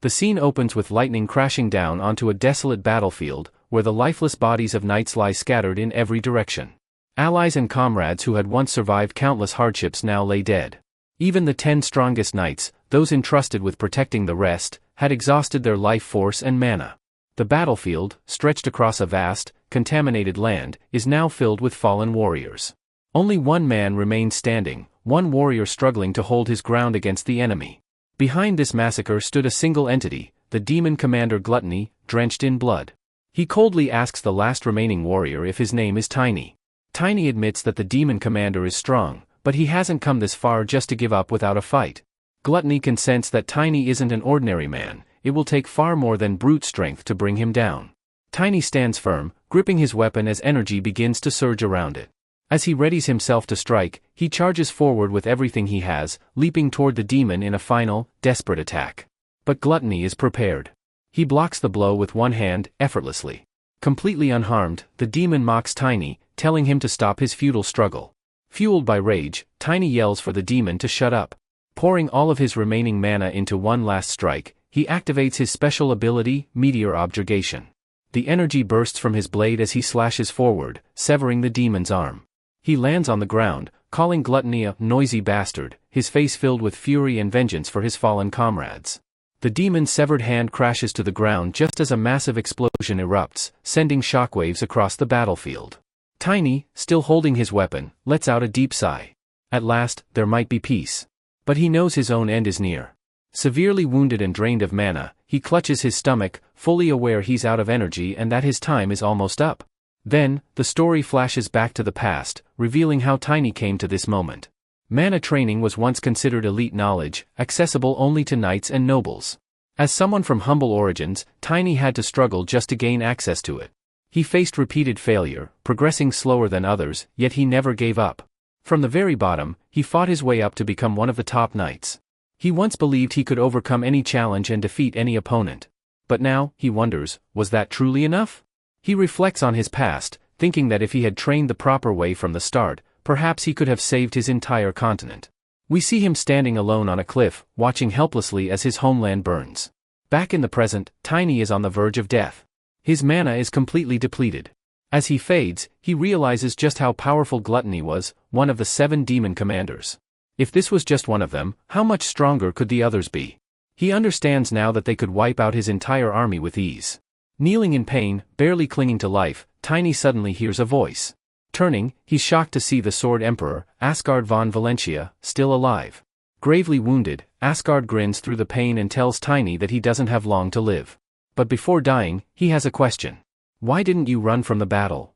The scene opens with lightning crashing down onto a desolate battlefield, where the lifeless bodies of knights lie scattered in every direction. Allies and comrades who had once survived countless hardships now lay dead. Even the 10 strongest knights, those entrusted with protecting the rest, had exhausted their life force and mana. The battlefield, stretched across a vast, contaminated land, is now filled with fallen warriors. Only one man remained standing, one warrior struggling to hold his ground against the enemy. Behind this massacre stood a single entity, the demon commander Gluttony, drenched in blood. He coldly asks the last remaining warrior if his name is Tiny. Tiny admits that the demon commander is strong, but he hasn't come this far just to give up without a fight. Gluttony can sense that Tiny isn't an ordinary man. It will take far more than brute strength to bring him down. Tiny stands firm, gripping his weapon as energy begins to surge around it. As he readies himself to strike, he charges forward with everything he has, leaping toward the demon in a final, desperate attack. But Gluttony is prepared. He blocks the blow with one hand, effortlessly. Completely unharmed, the demon mocks Tiny, telling him to stop his futile struggle. Fueled by rage, Tiny yells for the demon to shut up. Pouring all of his remaining mana into one last strike, he activates his special ability, Meteor Objurgation. The energy bursts from his blade as he slashes forward, severing the demon's arm. He lands on the ground, calling Gluttony a noisy bastard, his face filled with fury and vengeance for his fallen comrades. The demon's severed hand crashes to the ground just as a massive explosion erupts, sending shockwaves across the battlefield. Tiny, still holding his weapon, lets out a deep sigh. At last, there might be peace. But he knows his own end is near. Severely wounded and drained of mana, he clutches his stomach, fully aware he's out of energy and that his time is almost up. Then, the story flashes back to the past, revealing how Tiny came to this moment. Mana training was once considered elite knowledge, accessible only to knights and nobles. As someone from humble origins, Tiny had to struggle just to gain access to it. He faced repeated failure, progressing slower than others, yet he never gave up. From the very bottom, he fought his way up to become one of the top knights. He once believed he could overcome any challenge and defeat any opponent. But now, he wonders, was that truly enough? He reflects on his past, thinking that if he had trained the proper way from the start, perhaps he could have saved his entire continent. We see him standing alone on a cliff, watching helplessly as his homeland burns. Back in the present, Tiny is on the verge of death. His mana is completely depleted. As he fades, he realizes just how powerful Gluttony was, one of the 7 demon commanders. If this was just one of them, how much stronger could the others be? He understands now that they could wipe out his entire army with ease. Kneeling in pain, barely clinging to life, Tiny suddenly hears a voice. Turning, he's shocked to see the Sword Emperor, Asgard von Valentia, still alive. Gravely wounded, Asgard grins through the pain and tells Tiny that he doesn't have long to live. But before dying, he has a question. Why didn't you run from the battle?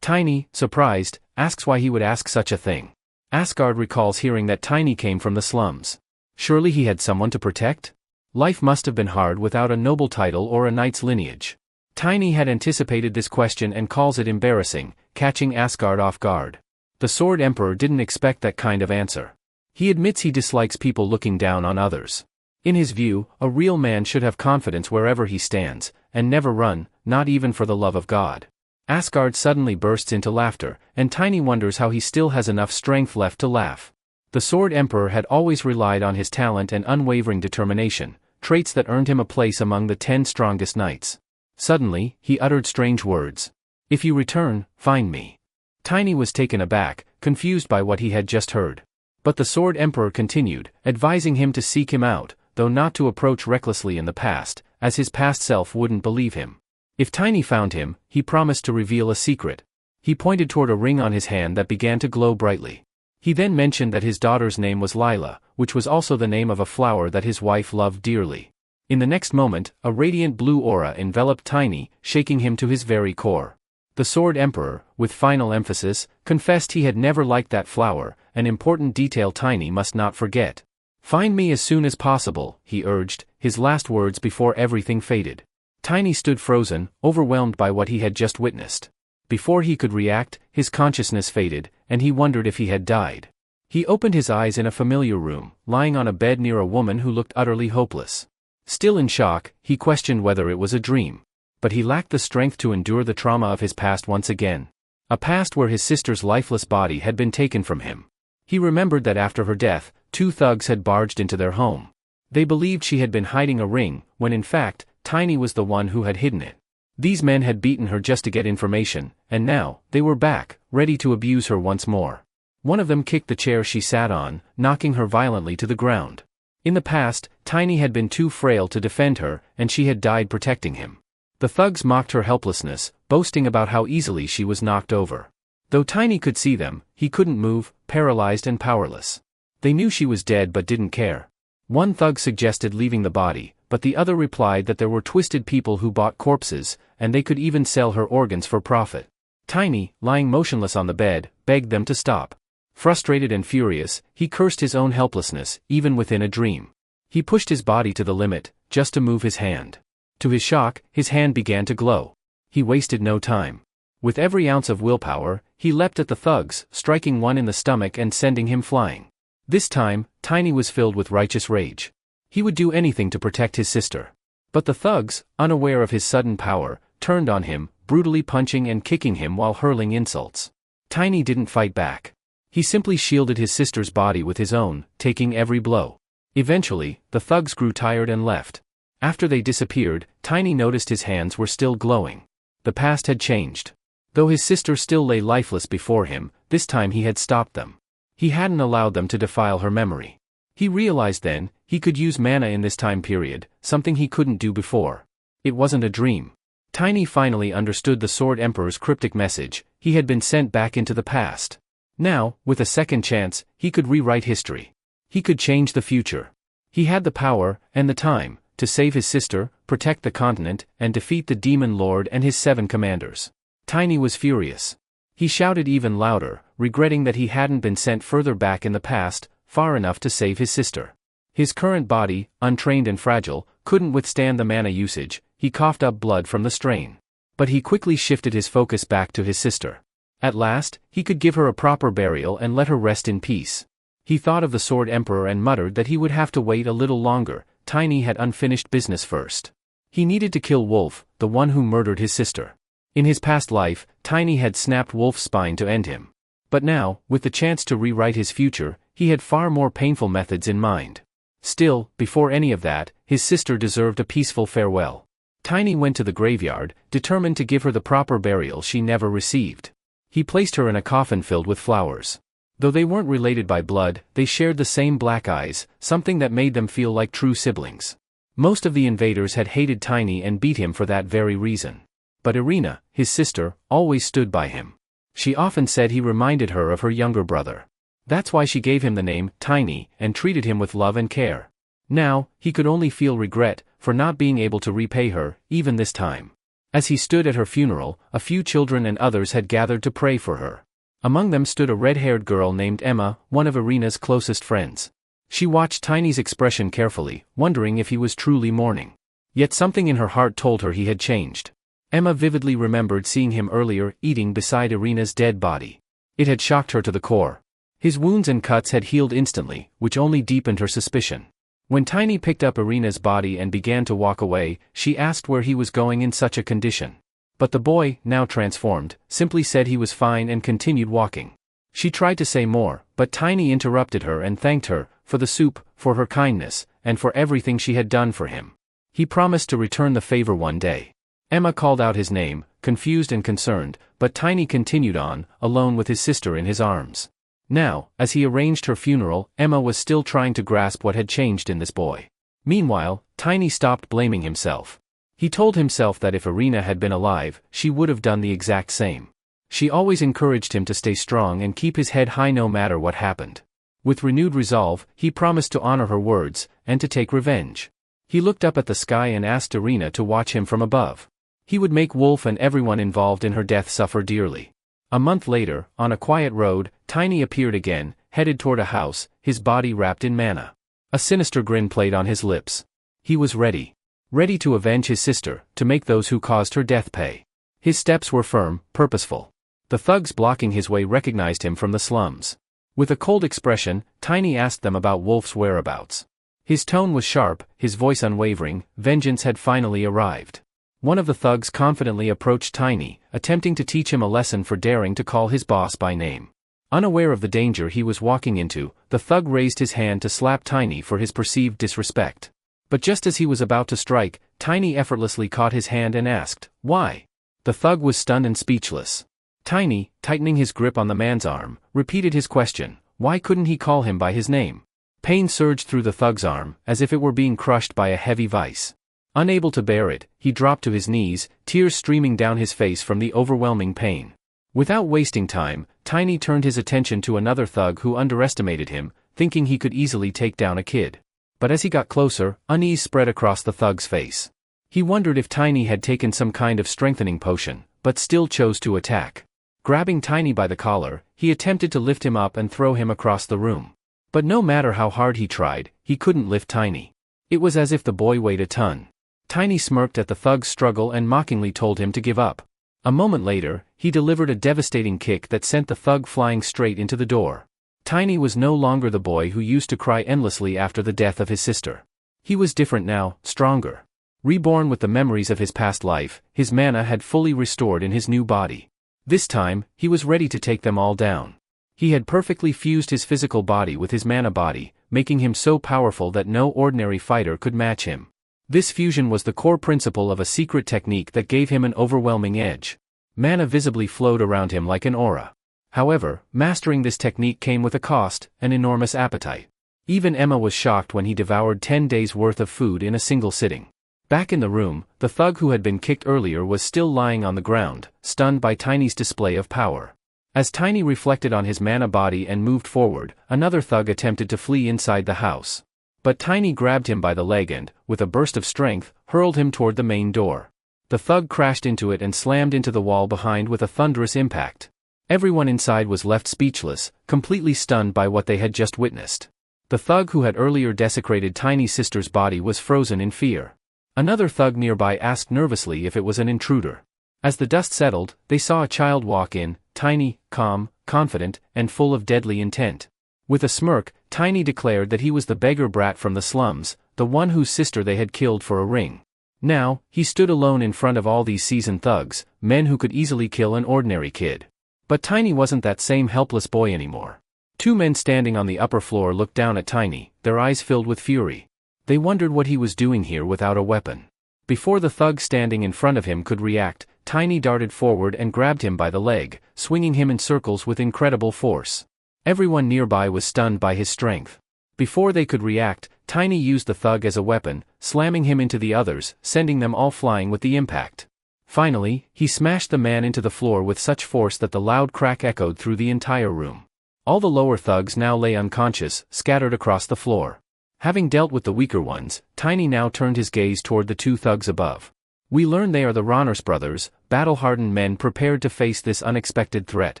Tiny, surprised, asks why he would ask such a thing. Asgard recalls hearing that Tiny came from the slums. Surely he had someone to protect? Life must have been hard without a noble title or a knight's lineage. Tiny had anticipated this question and calls it embarrassing, catching Asgard off guard. The Sword Emperor didn't expect that kind of answer. He admits he dislikes people looking down on others. In his view, a real man should have confidence wherever he stands, and never run, not even for the love of God. Asgard suddenly bursts into laughter, and Tiny wonders how he still has enough strength left to laugh. The Sword Emperor had always relied on his talent and unwavering determination, traits that earned him a place among the 10 strongest knights. Suddenly, he uttered strange words. If you return, find me. Tiny was taken aback, confused by what he had just heard. But the Sword Emperor continued, advising him to seek him out, though not to approach recklessly in the past, as his past self wouldn't believe him. If Tiny found him, he promised to reveal a secret. He pointed toward a ring on his hand that began to glow brightly. He then mentioned that his daughter's name was Lila, which was also the name of a flower that his wife loved dearly. In the next moment, a radiant blue aura enveloped Tiny, shaking him to his very core. The Sword Emperor, with final emphasis, confessed he had never liked that flower, an important detail Tiny must not forget. Find me as soon as possible, he urged, his last words before everything faded. Tiny stood frozen, overwhelmed by what he had just witnessed. Before he could react, his consciousness faded, and he wondered if he had died. He opened his eyes in a familiar room, lying on a bed near a woman who looked utterly hopeless. Still in shock, he questioned whether it was a dream. But he lacked the strength to endure the trauma of his past once again. A past where his sister's lifeless body had been taken from him. He remembered that after her death, 2 thugs had barged into their home. They believed she had been hiding a ring, when in fact, Tiny was the one who had hidden it. These men had beaten her just to get information, and now, they were back, ready to abuse her once more. One of them kicked the chair she sat on, knocking her violently to the ground. In the past, Tiny had been too frail to defend her, and she had died protecting him. The thugs mocked her helplessness, boasting about how easily she was knocked over. Though Tiny could see them, he couldn't move, paralyzed and powerless. They knew she was dead but didn't care. One thug suggested leaving the body, but the other replied that there were twisted people who bought corpses, and they could even sell her organs for profit. Tiny, lying motionless on the bed, begged them to stop. Frustrated and furious, he cursed his own helplessness, even within a dream. He pushed his body to the limit, just to move his hand. To his shock, his hand began to glow. He wasted no time. With every ounce of willpower, he leapt at the thugs, striking one in the stomach and sending him flying. This time, Tiny was filled with righteous rage. He would do anything to protect his sister. But the thugs, unaware of his sudden power, turned on him, brutally punching and kicking him while hurling insults. Tiny didn't fight back. He simply shielded his sister's body with his own, taking every blow. Eventually, the thugs grew tired and left. After they disappeared, Tiny noticed his hands were still glowing. The past had changed. Though his sister still lay lifeless before him, this time he had stopped them. He hadn't allowed them to defile her memory. He realized then, he could use mana in this time period, something he couldn't do before. It wasn't a dream. Tiny finally understood the Sword Emperor's cryptic message. He had been sent back into the past. Now, with a second chance, he could rewrite history. He could change the future. He had the power, and the time, to save his sister, protect the continent, and defeat the Demon Lord and his 7 commanders. Tiny was furious. He shouted even louder, regretting that he hadn't been sent further back in the past, far enough to save his sister. His current body, untrained and fragile, couldn't withstand the mana usage. He coughed up blood from the strain. But he quickly shifted his focus back to his sister. At last, he could give her a proper burial and let her rest in peace. He thought of the Sword Emperor and muttered that he would have to wait a little longer. Tiny had unfinished business first. He needed to kill Wolf, the one who murdered his sister. In his past life, Tiny had snapped Wolf's spine to end him. But now, with the chance to rewrite his future, he had far more painful methods in mind. Still, before any of that, his sister deserved a peaceful farewell. Tiny went to the graveyard, determined to give her the proper burial she never received. He placed her in a coffin filled with flowers. Though they weren't related by blood, they shared the same black eyes, something that made them feel like true siblings. Most of the invaders had hated Tiny and beat him for that very reason. But Irina, his sister, always stood by him. She often said he reminded her of her younger brother. That's why she gave him the name Tiny and treated him with love and care. Now, he could only feel regret for not being able to repay her, even this time. As he stood at her funeral, a few children and others had gathered to pray for her. Among them stood a red-haired girl named Emma, one of Irina's closest friends. She watched Tiny's expression carefully, wondering if he was truly mourning. Yet something in her heart told her he had changed. Emma vividly remembered seeing him earlier, eating beside Irina's dead body. It had shocked her to the core. His wounds and cuts had healed instantly, which only deepened her suspicion. When Tiny picked up Irina's body and began to walk away, she asked where he was going in such a condition. But the boy, now transformed, simply said he was fine and continued walking. She tried to say more, but Tiny interrupted her and thanked her, for the soup, for her kindness, and for everything she had done for him. He promised to return the favor one day. Emma called out his name, confused and concerned, but Tiny continued on, alone with his sister in his arms. Now, as he arranged her funeral, Emma was still trying to grasp what had changed in this boy. Meanwhile, Tiny stopped blaming himself. He told himself that if Irina had been alive, she would have done the exact same. She always encouraged him to stay strong and keep his head high no matter what happened. With renewed resolve, he promised to honor her words, and to take revenge. He looked up at the sky and asked Irina to watch him from above. He would make Wolf and everyone involved in her death suffer dearly. A month later, on a quiet road, Tiny appeared again, headed toward a house, his body wrapped in mana. A sinister grin played on his lips. He was ready. Ready to avenge his sister, to make those who caused her death pay. His steps were firm, purposeful. The thugs blocking his way recognized him from the slums. With a cold expression, Tiny asked them about Wolf's whereabouts. His tone was sharp, his voice unwavering. Vengeance had finally arrived. One of the thugs confidently approached Tiny, attempting to teach him a lesson for daring to call his boss by name. Unaware of the danger he was walking into, the thug raised his hand to slap Tiny for his perceived disrespect. But just as he was about to strike, Tiny effortlessly caught his hand and asked, "Why?" The thug was stunned and speechless. Tiny, tightening his grip on the man's arm, repeated his question. Why couldn't he call him by his name? Pain surged through the thug's arm, as if it were being crushed by a heavy vice. Unable to bear it, he dropped to his knees, tears streaming down his face from the overwhelming pain. Without wasting time, Tiny turned his attention to another thug who underestimated him, thinking he could easily take down a kid. But as he got closer, unease spread across the thug's face. He wondered if Tiny had taken some kind of strengthening potion, but still chose to attack. Grabbing Tiny by the collar, he attempted to lift him up and throw him across the room. But no matter how hard he tried, he couldn't lift Tiny. It was as if the boy weighed a ton. Tiny smirked at the thug's struggle and mockingly told him to give up. A moment later, he delivered a devastating kick that sent the thug flying straight into the door. Tiny was no longer the boy who used to cry endlessly after the death of his sister. He was different now, stronger. Reborn with the memories of his past life, his mana had fully restored in his new body. This time, he was ready to take them all down. He had perfectly fused his physical body with his mana body, making him so powerful that no ordinary fighter could match him. This fusion was the core principle of a secret technique that gave him an overwhelming edge. Mana visibly flowed around him like an aura. However, mastering this technique came with a cost, an enormous appetite. Even Emma was shocked when he devoured 10 days' worth of food in a single sitting. Back in the room, the thug who had been kicked earlier was still lying on the ground, stunned by Tiny's display of power. As Tiny reflected on his mana body and moved forward, another thug attempted to flee inside the house. But Tiny grabbed him by the leg and, with a burst of strength, hurled him toward the main door. The thug crashed into it and slammed into the wall behind with a thunderous impact. Everyone inside was left speechless, completely stunned by what they had just witnessed. The thug who had earlier desecrated Tiny's sister's body was frozen in fear. Another thug nearby asked nervously if it was an intruder. As the dust settled, they saw a child walk in, tiny, calm, confident, and full of deadly intent. With a smirk, Tiny declared that he was the beggar brat from the slums, the one whose sister they had killed for a ring. Now, he stood alone in front of all these seasoned thugs, men who could easily kill an ordinary kid. But Tiny wasn't that same helpless boy anymore. Two men standing on the upper floor looked down at Tiny, their eyes filled with fury. They wondered what he was doing here without a weapon. Before the thug standing in front of him could react, Tiny darted forward and grabbed him by the leg, swinging him in circles with incredible force. Everyone nearby was stunned by his strength. Before they could react, Tiny used the thug as a weapon, slamming him into the others, sending them all flying with the impact. Finally, he smashed the man into the floor with such force that the loud crack echoed through the entire room. All the lower thugs now lay unconscious, scattered across the floor. Having dealt with the weaker ones, Tiny now turned his gaze toward the two thugs above. We learn they are the Ronners brothers, battle-hardened men prepared to face this unexpected threat.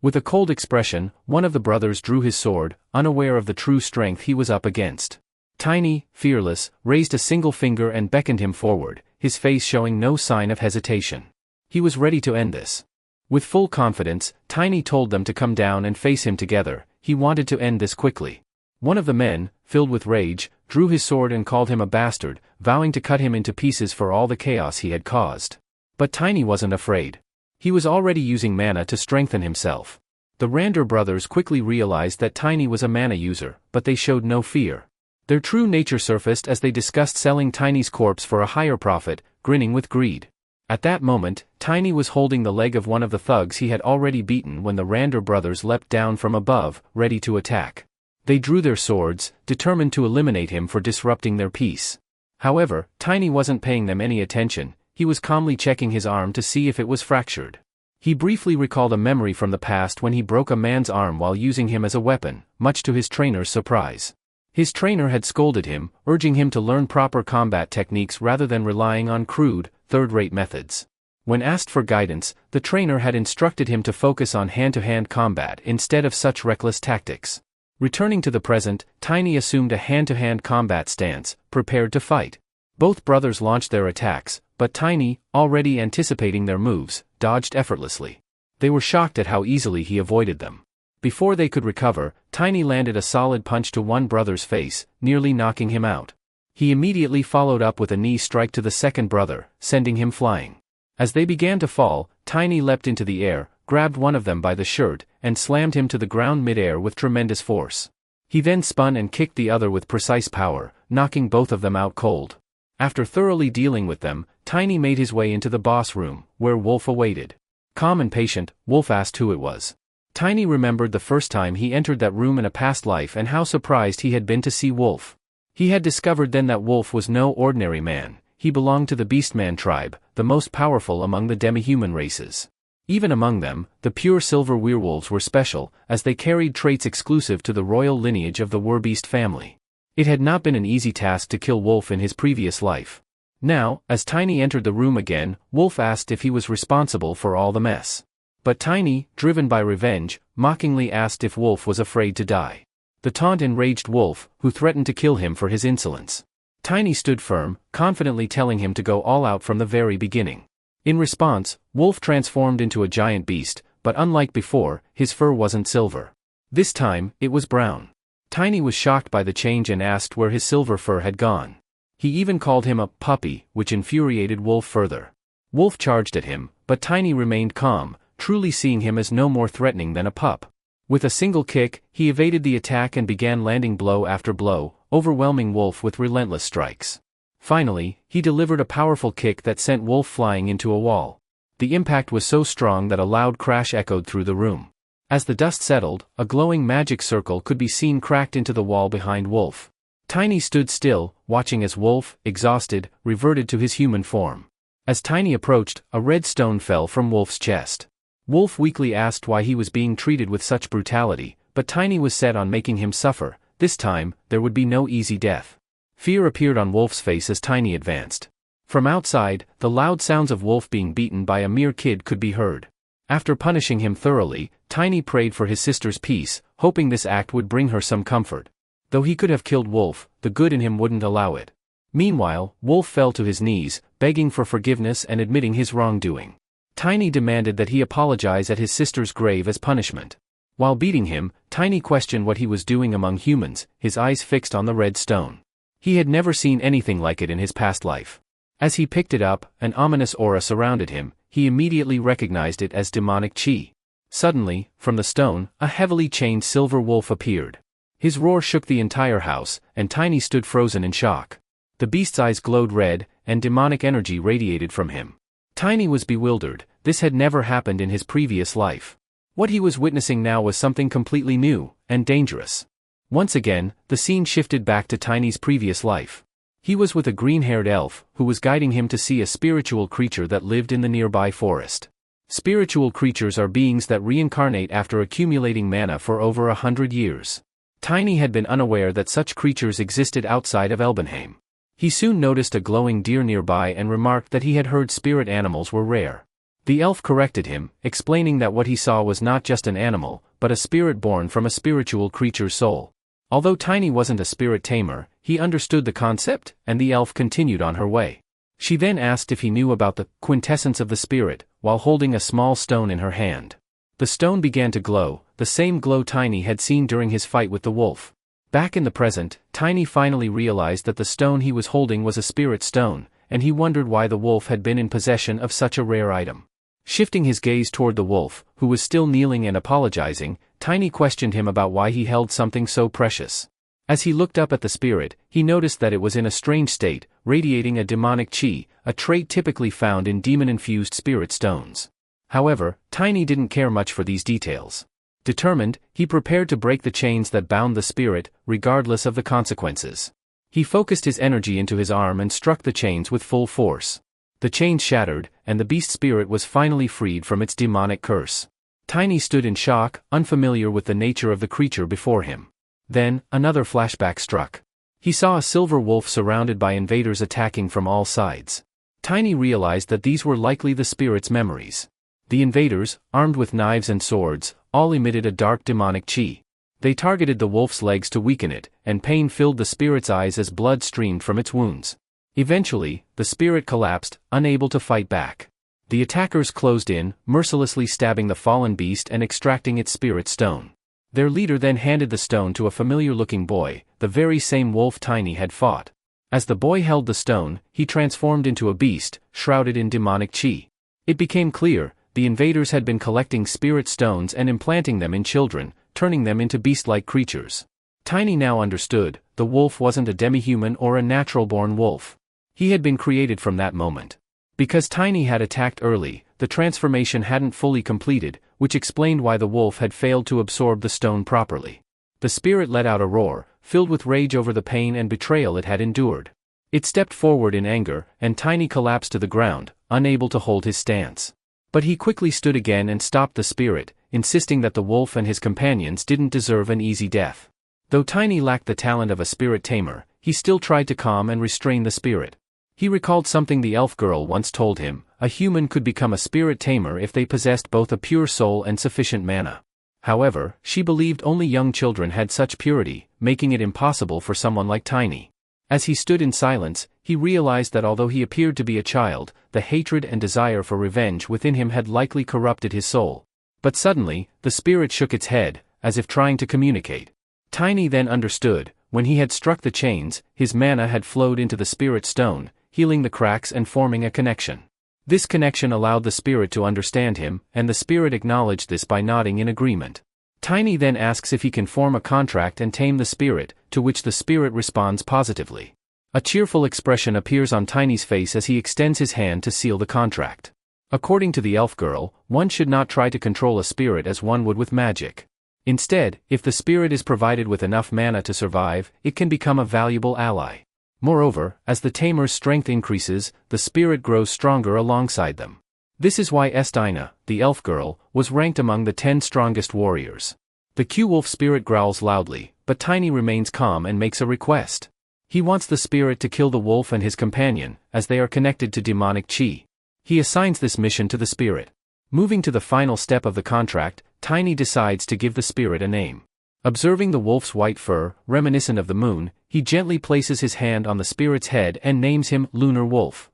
With a cold expression, one of the brothers drew his sword, unaware of the true strength he was up against. Tiny, fearless, raised a single finger and beckoned him forward, his face showing no sign of hesitation. He was ready to end this. With full confidence, Tiny told them to come down and face him together. He wanted to end this quickly. One of the men, filled with rage, drew his sword and called him a bastard, vowing to cut him into pieces for all the chaos he had caused. But Tiny wasn't afraid. He was already using mana to strengthen himself. The Rander brothers quickly realized that Tiny was a mana user, but they showed no fear. Their true nature surfaced as they discussed selling Tiny's corpse for a higher profit, grinning with greed. At that moment, Tiny was holding the leg of one of the thugs he had already beaten when the Rander brothers leapt down from above, ready to attack. They drew their swords, determined to eliminate him for disrupting their peace. However, Tiny wasn't paying them any attention. He was calmly checking his arm to see if it was fractured. He briefly recalled a memory from the past when he broke a man's arm while using him as a weapon, much to his trainer's surprise. His trainer had scolded him, urging him to learn proper combat techniques rather than relying on crude, third-rate methods. When asked for guidance, the trainer had instructed him to focus on hand-to-hand combat instead of such reckless tactics. Returning to the present, Tiny assumed a hand-to-hand combat stance, prepared to fight. Both brothers launched their attacks, but Tiny, already anticipating their moves, dodged effortlessly. They were shocked at how easily he avoided them. Before they could recover, Tiny landed a solid punch to one brother's face, nearly knocking him out. He immediately followed up with a knee strike to the second brother, sending him flying. As they began to fall, Tiny leapt into the air, grabbed one of them by the shirt, and slammed him to the ground mid-air with tremendous force. He then spun and kicked the other with precise power, knocking both of them out cold. After thoroughly dealing with them, Tiny made his way into the boss room, where Wolf awaited. Calm and patient, Wolf asked who it was. Tiny remembered the first time he entered that room in a past life and how surprised he had been to see Wolf. He had discovered then that Wolf was no ordinary man. He belonged to the Beastman tribe, the most powerful among the demi-human races. Even among them, the pure silver werewolves were special, as they carried traits exclusive to the royal lineage of the Werbeast family. It had not been an easy task to kill Wolf in his previous life. Now, as Tiny entered the room again, Wolf asked if he was responsible for all the mess. But Tiny, driven by revenge, mockingly asked if Wolf was afraid to die. The taunt enraged Wolf, who threatened to kill him for his insolence. Tiny stood firm, confidently telling him to go all out from the very beginning. In response, Wolf transformed into a giant beast, but unlike before, his fur wasn't silver. This time, it was brown. Tiny was shocked by the change and asked where his silver fur had gone. He even called him a puppy, which infuriated Wolf further. Wolf charged at him, but Tiny remained calm, truly seeing him as no more threatening than a pup. With a single kick, he evaded the attack and began landing blow after blow, overwhelming Wolf with relentless strikes. Finally, he delivered a powerful kick that sent Wolf flying into a wall. The impact was so strong that a loud crash echoed through the room. As the dust settled, a glowing magic circle could be seen cracked into the wall behind Wolf. Tiny stood still, watching as Wolf, exhausted, reverted to his human form. As Tiny approached, a red stone fell from Wolf's chest. Wolf weakly asked why he was being treated with such brutality, but Tiny was set on making him suffer. This time, there would be no easy death. Fear appeared on Wolf's face as Tiny advanced. From outside, the loud sounds of Wolf being beaten by a mere kid could be heard. After punishing him thoroughly, Tiny prayed for his sister's peace, hoping this act would bring her some comfort. Though he could have killed Wolf, the good in him wouldn't allow it. Meanwhile, Wolf fell to his knees, begging for forgiveness and admitting his wrongdoing. Tiny demanded that he apologize at his sister's grave as punishment. While beating him, Tiny questioned what he was doing among humans, his eyes fixed on the red stone. He had never seen anything like it in his past life. As he picked it up, an ominous aura surrounded him. He immediately recognized it as demonic chi. Suddenly, from the stone, a heavily chained silver wolf appeared. His roar shook the entire house, and Tiny stood frozen in shock. The beast's eyes glowed red, and demonic energy radiated from him. Tiny was bewildered. This had never happened in his previous life. What he was witnessing now was something completely new, and dangerous. Once again, the scene shifted back to Tiny's previous life. He was with a green-haired elf, who was guiding him to see a spiritual creature that lived in the nearby forest. Spiritual creatures are beings that reincarnate after accumulating mana for over 100 years. Tiny had been unaware that such creatures existed outside of Elbenheim. He soon noticed a glowing deer nearby and remarked that he had heard spirit animals were rare. The elf corrected him, explaining that what he saw was not just an animal, but a spirit born from a spiritual creature's soul. Although Tiny wasn't a spirit tamer, he understood the concept, and the elf continued on her way. She then asked if he knew about the quintessence of the spirit, while holding a small stone in her hand. The stone began to glow, the same glow Tiny had seen during his fight with the wolf. Back in the present, Tiny finally realized that the stone he was holding was a spirit stone, and he wondered why the wolf had been in possession of such a rare item. Shifting his gaze toward the wolf, who was still kneeling and apologizing, Tiny questioned him about why he held something so precious. As he looked up at the spirit, he noticed that it was in a strange state, radiating a demonic chi, a trait typically found in demon-infused spirit stones. However, Tiny didn't care much for these details. Determined, he prepared to break the chains that bound the spirit, regardless of the consequences. He focused his energy into his arm and struck the chains with full force. The chains shattered, and the beast spirit was finally freed from its demonic curse. Tiny stood in shock, unfamiliar with the nature of the creature before him. Then, another flashback struck. He saw a silver wolf surrounded by invaders attacking from all sides. Tiny realized that these were likely the spirit's memories. The invaders, armed with knives and swords, all emitted a dark demonic chi. They targeted the wolf's legs to weaken it, and pain filled the spirit's eyes as blood streamed from its wounds. Eventually, the spirit collapsed, unable to fight back. The attackers closed in, mercilessly stabbing the fallen beast and extracting its spirit stone. Their leader then handed the stone to a familiar-looking boy, the very same wolf Tiny had fought. As the boy held the stone, he transformed into a beast, shrouded in demonic chi. It became clear, the invaders had been collecting spirit stones and implanting them in children, turning them into beast-like creatures. Tiny now understood, the wolf wasn't a demi-human or a natural-born wolf. He had been created from that moment. Because Tiny had attacked early, the transformation hadn't fully completed, which explained why the wolf had failed to absorb the stone properly. The spirit let out a roar, filled with rage over the pain and betrayal it had endured. It stepped forward in anger, and Tiny collapsed to the ground, unable to hold his stance. But he quickly stood again and stopped the spirit, insisting that the wolf and his companions didn't deserve an easy death. Though Tiny lacked the talent of a spirit tamer, he still tried to calm and restrain the spirit. He recalled something the elf girl once told him: a human could become a spirit tamer if they possessed both a pure soul and sufficient mana. However, she believed only young children had such purity, making it impossible for someone like Tiny. As he stood in silence, he realized that although he appeared to be a child, the hatred and desire for revenge within him had likely corrupted his soul. But suddenly, the spirit shook its head, as if trying to communicate. Tiny then understood: when he had struck the chains, his mana had flowed into the spirit stone, healing the cracks and forming a connection. This connection allowed the spirit to understand him, and the spirit acknowledged this by nodding in agreement. Tiny then asks if he can form a contract and tame the spirit, to which the spirit responds positively. A cheerful expression appears on Tiny's face as he extends his hand to seal the contract. According to the elf girl, one should not try to control a spirit as one would with magic. Instead, if the spirit is provided with enough mana to survive, it can become a valuable ally. Moreover, as the tamer's strength increases, the spirit grows stronger alongside them. This is why Estina, the elf girl, was ranked among the 10 strongest warriors. The Q-wolf spirit growls loudly, but Tiny remains calm and makes a request. He wants the spirit to kill the wolf and his companion, as they are connected to demonic chi. He assigns this mission to the spirit. Moving to the final step of the contract, Tiny decides to give the spirit a name. Observing the wolf's white fur, reminiscent of the moon, he gently places his hand on the spirit's head and names him Lunar Wolf.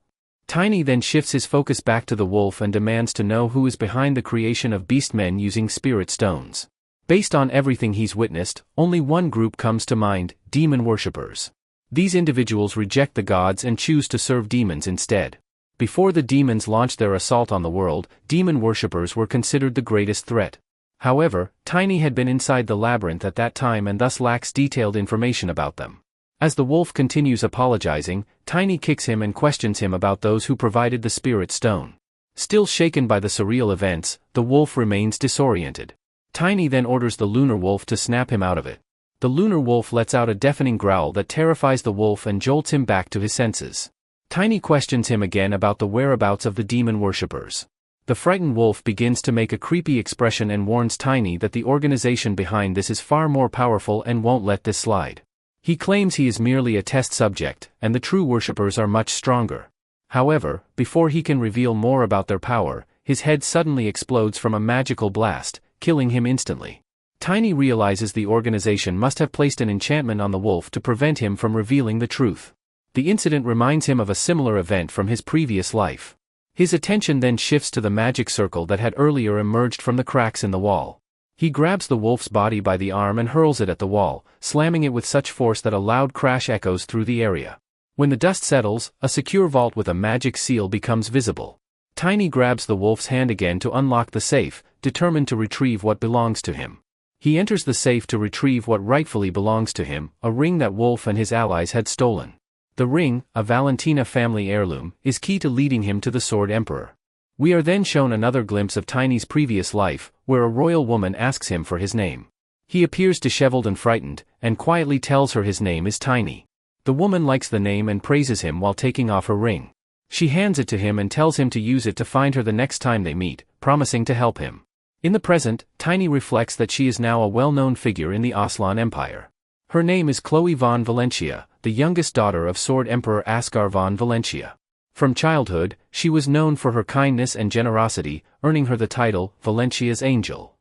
Tiny then shifts his focus back to the wolf and demands to know who is behind the creation of beastmen using spirit stones. Based on everything he's witnessed, only one group comes to mind: demon worshippers. These individuals reject the gods and choose to serve demons instead. Before the demons launched their assault on the world, demon worshippers were considered the greatest threat. However, Tiny had been inside the labyrinth at that time and thus lacks detailed information about them. As the wolf continues apologizing, Tiny kicks him and questions him about those who provided the spirit stone. Still shaken by the surreal events, the wolf remains disoriented. Tiny then orders the lunar wolf to snap him out of it. The lunar wolf lets out a deafening growl that terrifies the wolf and jolts him back to his senses. Tiny questions him again about the whereabouts of the demon worshippers. The frightened wolf begins to make a creepy expression and warns Tiny that the organization behind this is far more powerful and won't let this slide. He claims he is merely a test subject, and the true worshippers are much stronger. However, before he can reveal more about their power, his head suddenly explodes from a magical blast, killing him instantly. Tiny realizes the organization must have placed an enchantment on the wolf to prevent him from revealing the truth. The incident reminds him of a similar event from his previous life. His attention then shifts to the magic circle that had earlier emerged from the cracks in the wall. He grabs the wolf's body by the arm and hurls it at the wall, slamming it with such force that a loud crash echoes through the area. When the dust settles, a secure vault with a magic seal becomes visible. Tiny grabs the wolf's hand again to unlock the safe, determined to retrieve what belongs to him. He enters the safe to retrieve what rightfully belongs to him, a ring that Wolf and his allies had stolen. The ring, a Valentina family heirloom, is key to leading him to the Sword Emperor. We are then shown another glimpse of Tiny's previous life, where a royal woman asks him for his name. He appears disheveled and frightened, and quietly tells her his name is Tiny. The woman likes the name and praises him while taking off her ring. She hands it to him and tells him to use it to find her the next time they meet, promising to help him. In the present, Tiny reflects that she is now a well-known figure in the Aslan Empire. Her name is Chloe von Valencia, the youngest daughter of Sword Emperor Asgar von Valencia. From childhood, she was known for her kindness and generosity, earning her the title, Valencia's Angel.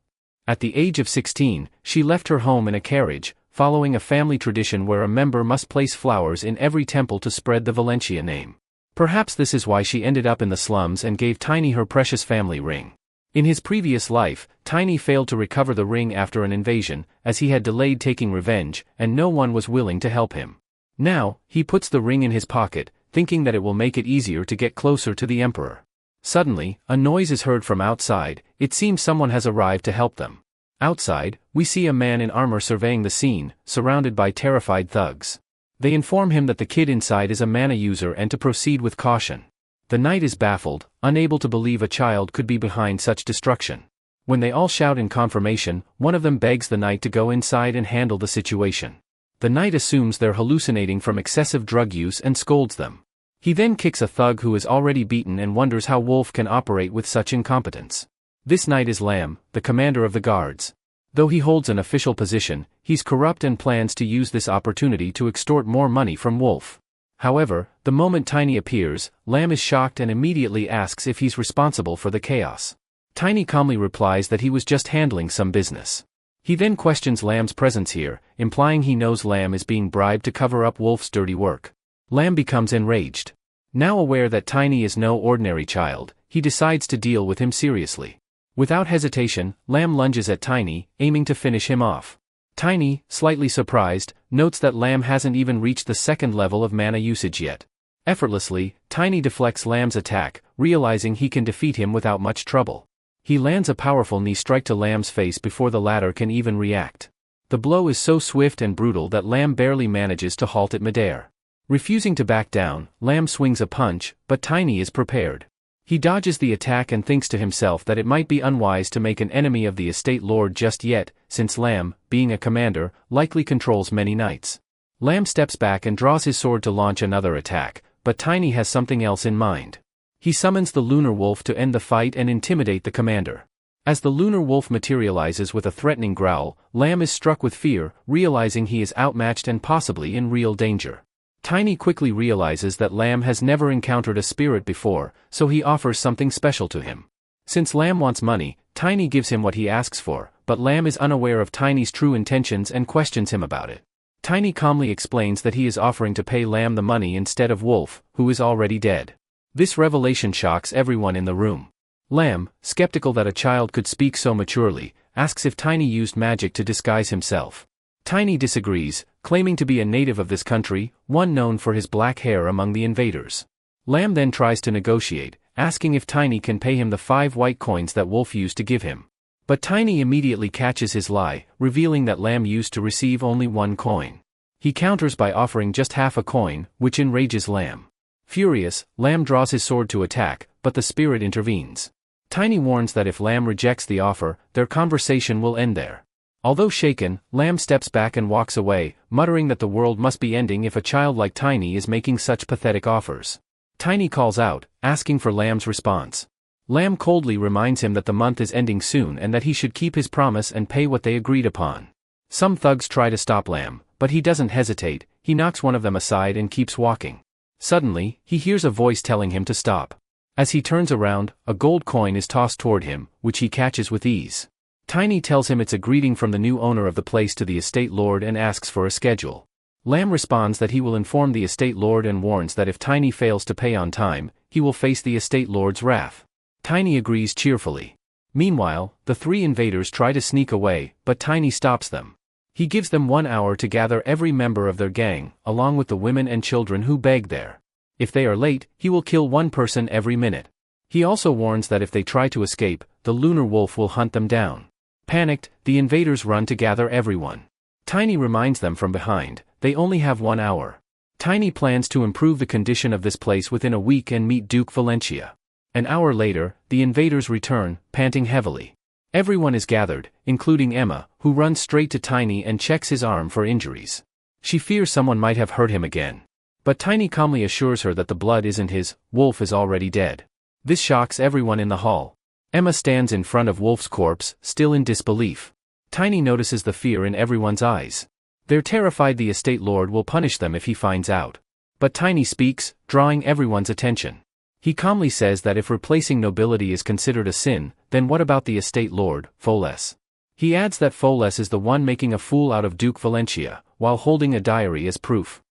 At the age of 16, she left her home in a carriage, following a family tradition where a member must place flowers in every temple to spread the Valencia name. Perhaps this is why she ended up in the slums and gave Tiny her precious family ring. In his previous life, Tiny failed to recover the ring after an invasion, as he had delayed taking revenge, and no one was willing to help him. Now, he puts the ring in his pocket, thinking that it will make it easier to get closer to the Emperor. Suddenly, a noise is heard from outside. It seems someone has arrived to help them. Outside, we see a man in armor surveying the scene, surrounded by terrified thugs. They inform him that the kid inside is a mana user and to proceed with caution. The knight is baffled, unable to believe a child could be behind such destruction. When they all shout in confirmation, one of them begs the knight to go inside and handle the situation. The knight assumes they're hallucinating from excessive drug use and scolds them. He then kicks a thug who is already beaten and wonders how Wolf can operate with such incompetence. This knight is Lam, the commander of the guards. Though he holds an official position, he's corrupt and plans to use this opportunity to extort more money from Wolf. However, the moment Tiny appears, Lam is shocked and immediately asks if he's responsible for the chaos. Tiny calmly replies that he was just handling some business. He then questions Lam's presence here, implying he knows Lam is being bribed to cover up Wolf's dirty work. Lam becomes enraged. Now aware that Tiny is no ordinary child, he decides to deal with him seriously. Without hesitation, Lam lunges at Tiny, aiming to finish him off. Tiny, slightly surprised, notes that Lam hasn't even reached the second level of mana usage yet. Effortlessly, Tiny deflects Lam's attack, realizing he can defeat him without much trouble. He lands a powerful knee strike to Lam's face before the latter can even react. The blow is so swift and brutal that Lam barely manages to halt it midair. Refusing to back down, Lam swings a punch, but Tiny is prepared. He dodges the attack and thinks to himself that it might be unwise to make an enemy of the estate lord just yet, since Lam, being a commander, likely controls many knights. Lam steps back and draws his sword to launch another attack, but Tiny has something else in mind. He summons the Lunar Wolf to end the fight and intimidate the commander. As the Lunar Wolf materializes with a threatening growl, Lam is struck with fear, realizing he is outmatched and possibly in real danger. Tiny quickly realizes that Lam has never encountered a spirit before, so he offers something special to him. Since Lam wants money, Tiny gives him what he asks for, but Lam is unaware of Tiny's true intentions and questions him about it. Tiny calmly explains that he is offering to pay Lam the money instead of Wolf, who is already dead. This revelation shocks everyone in the room. Lam, skeptical that a child could speak so maturely, asks if Tiny used magic to disguise himself. Tiny disagrees, claiming to be a native of this country, one known for his black hair among the invaders. Lam then tries to negotiate, asking if Tiny can pay him the 5 white coins that Wolf used to give him. But Tiny immediately catches his lie, revealing that Lam used to receive only 1 coin. He counters by offering just half a coin, which enrages Lam. Furious, Lam draws his sword to attack, but the spirit intervenes. Tiny warns that if Lam rejects the offer, their conversation will end there. Although shaken, Lam steps back and walks away, muttering that the world must be ending if a child like Tiny is making such pathetic offers. Tiny calls out, asking for Lam's response. Lam coldly reminds him that the month is ending soon and that he should keep his promise and pay what they agreed upon. Some thugs try to stop Lam, but he doesn't hesitate. He knocks one of them aside and keeps walking. Suddenly, he hears a voice telling him to stop. As he turns around, a gold coin is tossed toward him, which he catches with ease. Tiny tells him it's a greeting from the new owner of the place to the estate lord and asks for a schedule. Lam responds that he will inform the estate lord and warns that if Tiny fails to pay on time, he will face the estate lord's wrath. Tiny agrees cheerfully. Meanwhile, the 3 invaders try to sneak away, but Tiny stops them. He gives them 1 hour to gather every member of their gang, along with the women and children who beg there. If they are late, he will kill 1 person every minute. He also warns that if they try to escape, the Lunar Wolf will hunt them down. Panicked, the invaders run to gather everyone. Tiny reminds them from behind, they only have 1 hour. Tiny plans to improve the condition of this place within a week and meet Duke Valencia. An hour later, the invaders return, panting heavily. Everyone is gathered, including Emma, who runs straight to Tiny and checks his arm for injuries. She fears someone might have hurt him again. But Tiny calmly assures her that the blood isn't his, Wolf is already dead. This shocks everyone in the hall. Emma stands in front of Wolf's corpse, still in disbelief. Tiny notices the fear in everyone's eyes. They're terrified the estate lord will punish them if he finds out. But Tiny speaks, drawing everyone's attention. He calmly says that if replacing nobility is considered a sin, then what about the estate lord, Foles? He adds that Foles is the one making a fool out of Duke Valencia, while holding a diary as proof.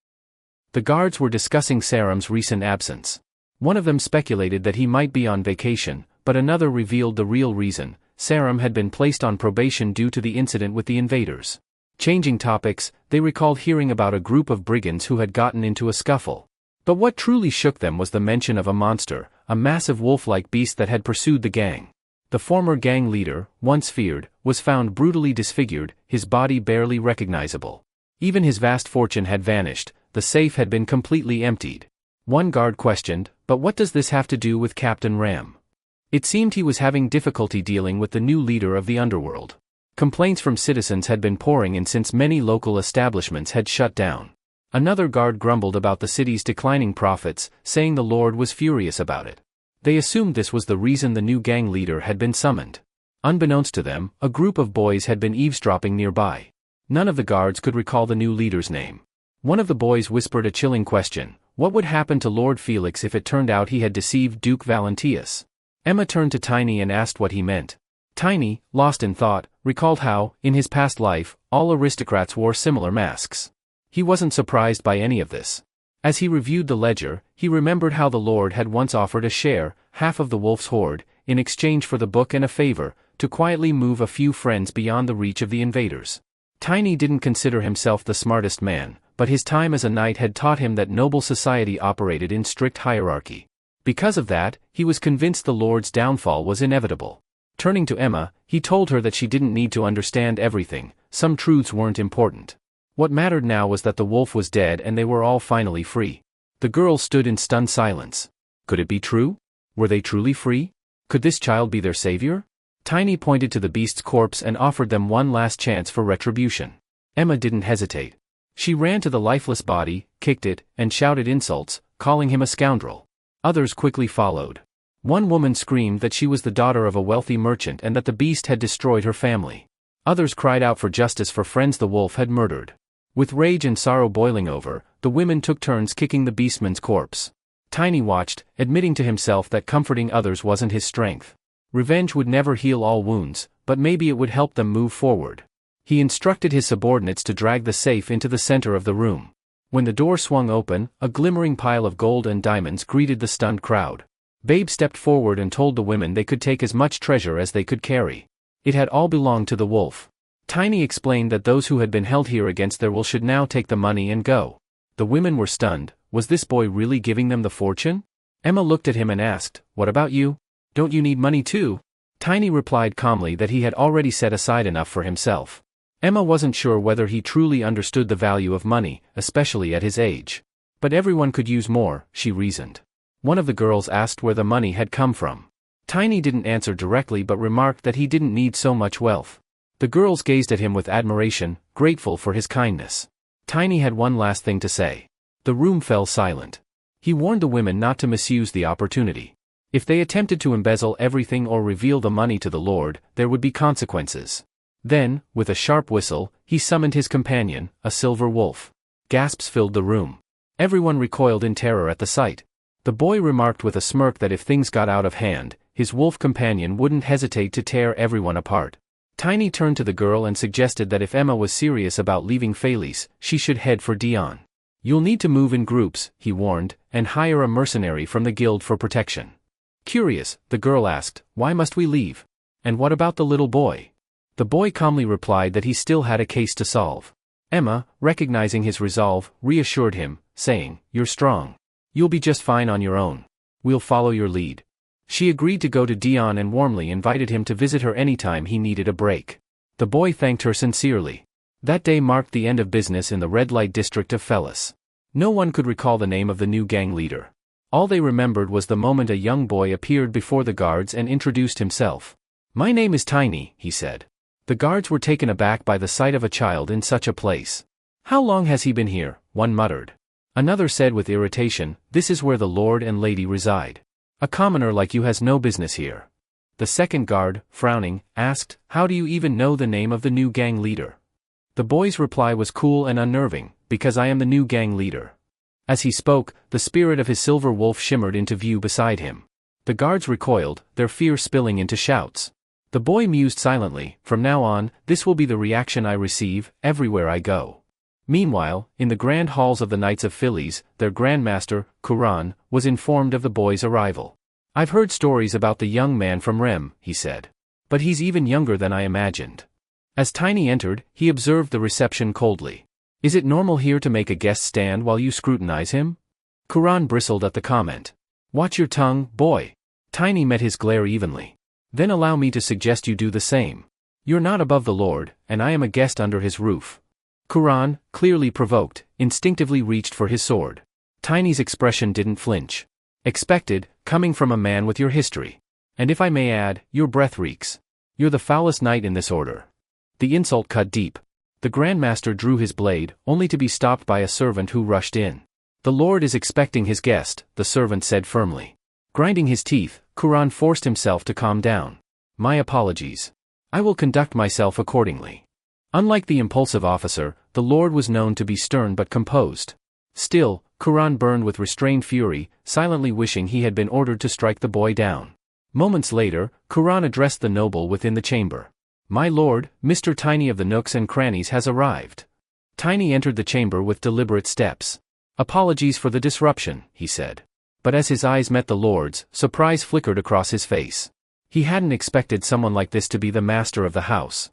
The guards were discussing Saram's recent absence. One of them speculated that he might be on vacation, but another revealed the real reason. Saram had been placed on probation due to the incident with the invaders. Changing topics, they recalled hearing about a group of brigands who had gotten into a scuffle. But what truly shook them was the mention of a monster, a massive wolf-like beast that had pursued the gang. The former gang leader, once feared, was found brutally disfigured, his body barely recognizable. Even his vast fortune had vanished, the safe had been completely emptied. One guard questioned, "But what does this have to do with Captain Ram?" It seemed he was having difficulty dealing with the new leader of the underworld. Complaints from citizens had been pouring in since many local establishments had shut down. Another guard grumbled about the city's declining profits, saying the Lord was furious about it. They assumed this was the reason the new gang leader had been summoned. Unbeknownst to them, a group of boys had been eavesdropping nearby. None of the guards could recall the new leader's name. One of the boys whispered a chilling question: what would happen to Lord Felix if it turned out he had deceived Duke Valentius? Emma turned to Tiny and asked what he meant. Tiny, lost in thought, recalled how, in his past life, all aristocrats wore similar masks. He wasn't surprised by any of this. As he reviewed the ledger, he remembered how the Lord had once offered a share, half of the wolf's hoard, in exchange for the book and a favor, to quietly move a few friends beyond the reach of the invaders. Tiny didn't consider himself the smartest man, but his time as a knight had taught him that noble society operated in strict hierarchy. Because of that, he was convinced the Lord's downfall was inevitable. Turning to Emma, he told her that she didn't need to understand everything, some truths weren't important. What mattered now was that the wolf was dead and they were all finally free. The girls stood in stunned silence. Could it be true? Were they truly free? Could this child be their savior? Tiny pointed to the beast's corpse and offered them one last chance for retribution. Emma didn't hesitate. She ran to the lifeless body, kicked it, and shouted insults, calling him a scoundrel. Others quickly followed. One woman screamed that she was the daughter of a wealthy merchant and that the beast had destroyed her family. Others cried out for justice for friends the wolf had murdered. With rage and sorrow boiling over, the women took turns kicking the beastman's corpse. Tiny watched, admitting to himself that comforting others wasn't his strength. Revenge would never heal all wounds, but maybe it would help them move forward. He instructed his subordinates to drag the safe into the center of the room. When the door swung open, a glimmering pile of gold and diamonds greeted the stunned crowd. Babe stepped forward and told the women they could take as much treasure as they could carry. It had all belonged to the wolf. Tiny explained that those who had been held here against their will should now take the money and go. The women were stunned. Was this boy really giving them the fortune? Emma looked at him and asked, "What about you? Don't you need money too?" Tiny replied calmly that he had already set aside enough for himself. Emma wasn't sure whether he truly understood the value of money, especially at his age. But everyone could use more, she reasoned. One of the girls asked where the money had come from. Tiny didn't answer directly but remarked that he didn't need so much wealth. The girls gazed at him with admiration, grateful for his kindness. Tiny had one last thing to say. The room fell silent. He warned the women not to misuse the opportunity. If they attempted to embezzle everything or reveal the money to the Lord, there would be consequences. Then, with a sharp whistle, he summoned his companion, a silver wolf. Gasps filled the room. Everyone recoiled in terror at the sight. The boy remarked with a smirk that if things got out of hand, his wolf companion wouldn't hesitate to tear everyone apart. Tiny turned to the girl and suggested that if Emma was serious about leaving Felice, she should head for Dion. "You'll need to move in groups," he warned, "and hire a mercenary from the guild for protection." Curious, the girl asked, "Why must we leave? And what about the little boy?" The boy calmly replied that he still had a case to solve. Emma, recognizing his resolve, reassured him, saying, "You're strong. You'll be just fine on your own. We'll follow your lead." She agreed to go to Dion and warmly invited him to visit her anytime he needed a break. The boy thanked her sincerely. That day marked the end of business in the red light district of Felis. No one could recall the name of the new gang leader. All they remembered was the moment a young boy appeared before the guards and introduced himself. "My name is Tiny," he said. The guards were taken aback by the sight of a child in such a place. "How long has he been here?" one muttered. Another said with irritation, "This is where the lord and lady reside. A commoner like you has no business here." The second guard, frowning, asked, "How do you even know the name of the new gang leader?" The boy's reply was cool and unnerving, "Because I am the new gang leader." As he spoke, the spirit of his silver wolf shimmered into view beside him. The guards recoiled, their fear spilling into shouts. The boy mused silently, "From now on, this will be the reaction I receive, everywhere I go." Meanwhile, in the grand halls of the Knights of Phillies, their grandmaster, Kuran, was informed of the boy's arrival. "I've heard stories about the young man from Rem," he said. "But he's even younger than I imagined." As Tiny entered, he observed the reception coldly. "Is it normal here to make a guest stand while you scrutinize him?" Kuran bristled at the comment. Watch your tongue, boy. Tiny met his glare evenly. Then allow me to suggest you do the same. You're not above the Lord, and I am a guest under his roof. Kuran, clearly provoked, instinctively reached for his sword. Tiny's expression didn't flinch. Expected, coming from a man with your history. And if I may add, your breath reeks. You're the foulest knight in this order. The insult cut deep. The Grandmaster drew his blade, only to be stopped by a servant who rushed in. The Lord is expecting his guest, the servant said firmly. Grinding his teeth, Kuran forced himself to calm down. My apologies. I will conduct myself accordingly. Unlike the impulsive officer, the Lord was known to be stern but composed. Still, Kuran burned with restrained fury, silently wishing he had been ordered to strike the boy down. Moments later, Kuran addressed the noble within the chamber. My lord, Mr. Tiny of the Nooks and Crannies has arrived. Tiny entered the chamber with deliberate steps. Apologies for the disruption, he said. But as his eyes met the Lord's, surprise flickered across his face. He hadn't expected someone like this to be the master of the house.